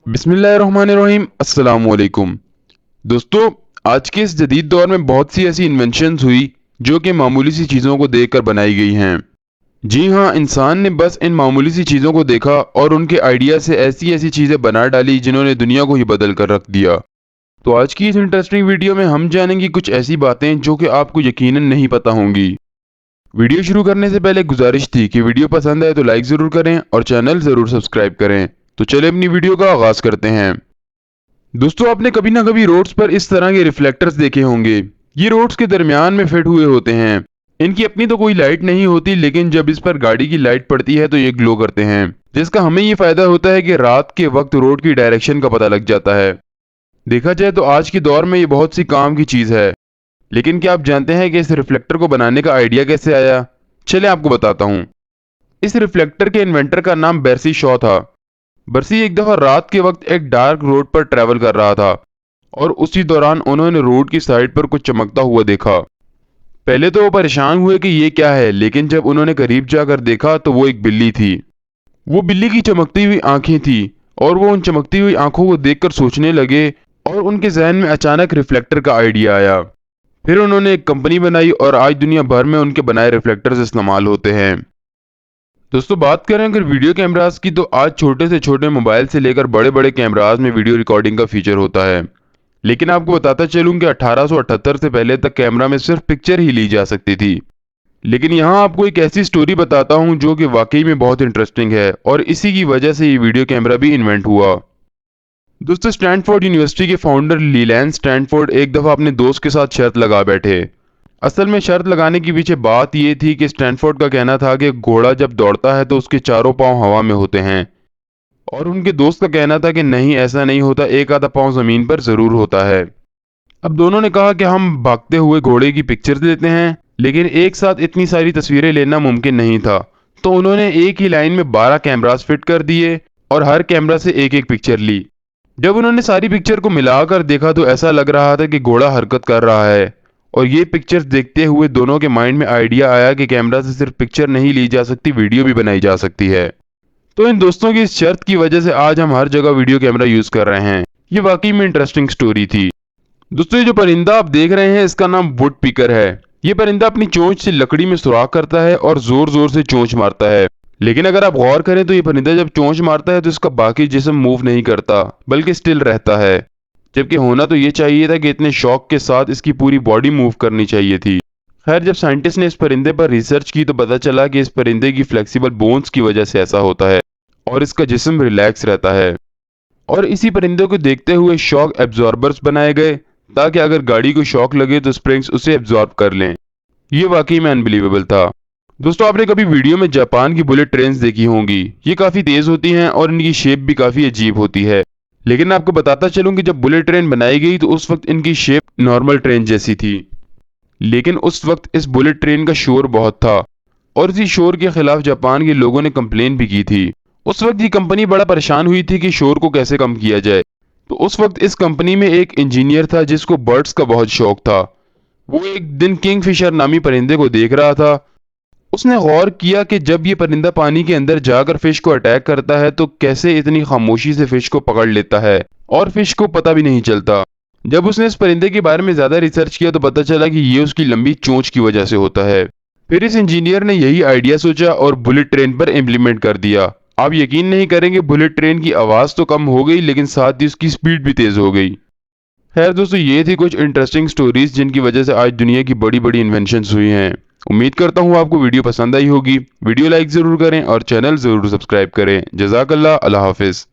बिस्मिल्लाहिर्रहमानिर्रहीम। अस्सलाम वालेकुम दोस्तों, आज के इस जदीद दौर में बहुत सी ऐसी इन्वेंशंस हुई जो कि मामूली सी चीज़ों को देखकर बनाई गई हैं। जी हाँ, इंसान ने बस इन मामूली सी चीज़ों को देखा और उनके आइडिया से ऐसी ऐसी चीज़ें बना डाली जिन्होंने दुनिया को ही बदल कर रख दिया। तो आज की इस इंटरेस्टिंग वीडियो में हम जानेंगे कुछ ऐसी बातें जो कि आपको यकीनन नहीं पता होंगी। वीडियो शुरू करने से पहले गुजारिश थी कि वीडियो पसंद आए तो लाइक ज़रूर करें और चैनल ज़रूर सब्सक्राइब करें। तो चलिए अपनी वीडियो का आगाज़ करते हैं। दोस्तों, आपने कभी ना कभी रोड्स पर इस तरह के रिफ्लेक्टर्स देखे होंगे। ये रोड्स के दरमियान में फिट हुए होते हैं। इनकी अपनी तो कोई लाइट नहीं होती, लेकिन जब इस पर गाड़ी की लाइट पड़ती है तो ये ग्लो करते हैं, जिसका हमें ये फायदा होता है कि रात के वक्त रोड की डायरेक्शन का पता लग जाता है। देखा जाए तो आज के दौर में ये बहुत सी काम की चीज़ है। लेकिन क्या आप जानते हैं कि इस रिफ्लेक्टर को बनाने का आइडिया कैसे आया? चलिए आपको बताता हूँ। इस रिफ्लेक्टर के इन्वेंटर का नाम बर्सी शॉ था। बर्सी एक दफ़ा रात के वक्त एक डार्क रोड पर ट्रैवल कर रहा था और उसी दौरान उन्होंने रोड की साइड पर कुछ चमकता हुआ देखा। पहले तो वो परेशान हुए कि ये क्या है, लेकिन जब उन्होंने करीब जाकर देखा तो वो एक बिल्ली थी। वो बिल्ली की चमकती हुई आंखें थी और वो उन चमकती हुई आंखों को देखकर सोचने लगे और उनके जहन में अचानक रिफ्लेक्टर का आइडिया आया। फिर उन्होंने एक कंपनी बनाई और आज दुनिया भर में उनके बनाए रिफ्लेक्टर्स इस्तेमाल होते हैं। दोस्तों, बात करें अगर वीडियो कैमरास की, तो आज छोटे से छोटे मोबाइल से लेकर बड़े बड़े कैमरास में वीडियो रिकॉर्डिंग का फीचर होता है। लेकिन आपको बताता चलूं कि 1878 से पहले तक कैमरा में सिर्फ पिक्चर ही ली जा सकती थी। लेकिन यहाँ आपको एक ऐसी स्टोरी बताता हूँ जो कि वाकई में बहुत इंटरेस्टिंग है और इसी की वजह से ये वीडियो कैमरा भी इन्वेंट हुआ। दोस्तों, स्टैनफोर्ड यूनिवर्सिटी के फाउंडर लीलैंड स्टैनफोर्ड एक दफ़ा अपने दोस्त के साथ शर्त लगा बैठे। असल में शर्त लगाने के पीछे बात यह थी कि स्टैनफोर्ड का कहना था कि घोड़ा जब दौड़ता है तो उसके चारों पांव हवा में होते हैं, और उनके दोस्त का कहना था कि नहीं, ऐसा नहीं होता, एक आधा पांव जमीन पर जरूर होता है। अब दोनों ने कहा कि हम भागते हुए घोड़े की पिक्चर्स लेते हैं, लेकिन एक साथ इतनी सारी तस्वीरें लेना मुमकिन नहीं था। तो उन्होंने एक ही लाइन में 12 कैमरास फिट कर दिए और हर कैमरा से एक एक पिक्चर ली। जब उन्होंने सारी पिक्चर को मिलाकर देखा तो ऐसा लग रहा था कि घोड़ा हरकत कर रहा है। और ये पिक्चर्स देखते हुए दोनों के माइंड में आइडिया आया कि कैमरा से सिर्फ पिक्चर नहीं ली जा सकती, वीडियो भी बनाई जा सकती है। तो इन दोस्तों की इस शर्त की वजह से आज हम हर जगह वीडियो कैमरा यूज कर रहे हैं। ये वाकई में इंटरेस्टिंग स्टोरी थी। दोस्तों, ये जो परिंदा आप देख रहे हैं इसका नाम वुड पिकर है। ये परिंदा अपनी चोंच से लकड़ी में सुराख करता है और जोर जोर से चोंच मारता है। लेकिन अगर आप गौर करें तो ये परिंदा जब चोंच मारता है तो इसका बाकी जिस्म मूव नहीं करता, बल्कि स्टिल रहता है। जबकि होना तो ये चाहिए था कि इतने शौक के साथ इसकी पूरी बॉडी मूव करनी चाहिए थी। खैर, जब साइंटिस्ट ने इस परिंदे पर रिसर्च की तो पता चला कि इस परिंदे की फ्लेक्सिबल बोन्स की वजह से ऐसा होता है और इसका जिस्म रिलैक्स रहता है। और इसी परिंदे को देखते हुए शॉक एब्जॉर्बर्स बनाए गए ताकि अगर गाड़ी को शॉक लगे तो स्प्रिंग्स उसे एब्जॉर्ब कर लें। ये वाकई में अनबिलीवेबल था। दोस्तों, आपने कभी वीडियो में जापान की बुलेट ट्रेन्स देखी होंगी। ये काफ़ी तेज़ होती हैं और इनकी शेप भी काफ़ी अजीब होती है। लेकिन आपको बताता चलूं कि जब बुलेट ट्रेन बनाई गई तो उस वक्त इनकी शेप नॉर्मल ट्रेन जैसी थी। लेकिन उस वक्त इस बुलेट ट्रेन का शोर बहुत था और इसी शोर के खिलाफ जापान के लोगों ने कंप्लेन भी की थी। उस वक्त ये कंपनी बड़ा परेशान हुई थी कि शोर को कैसे कम किया जाए। तो उस वक्त इस कंपनी में एक इंजीनियर था जिसको बर्ड्स का बहुत शौक था। वो एक दिन किंगफिशर नामी परिंदे को देख रहा था। उसने गौर किया कि जब ये परिंदा पानी के अंदर जाकर फिश को अटैक करता है तो कैसे इतनी खामोशी से फिश को पकड़ लेता है और फिश को पता भी नहीं चलता। जब उसने इस परिंदे के बारे में ज्यादा रिसर्च किया तो पता चला कि ये उसकी लंबी चोंच की वजह से होता है। फिर इस इंजीनियर ने यही आइडिया सोचा और बुलेट ट्रेन पर इम्प्लीमेंट कर दिया। आप यकीन नहीं करेंगे, बुलेट ट्रेन की आवाज तो कम हो गई लेकिन साथ ही उसकी स्पीड भी तेज हो गई। खैर दोस्तों, ये थी कुछ इंटरेस्टिंग स्टोरीज जिनकी वजह से आज दुनिया की बड़ी बड़ी इन्वेंशंस हुई हैं। उम्मीद करता हूँ आपको वीडियो पसंद आई होगी। वीडियो लाइक ज़रूर करें और चैनल ज़रूर सब्सक्राइब करें। जज़ाकल्लाह, अल्लाह हाफिज़।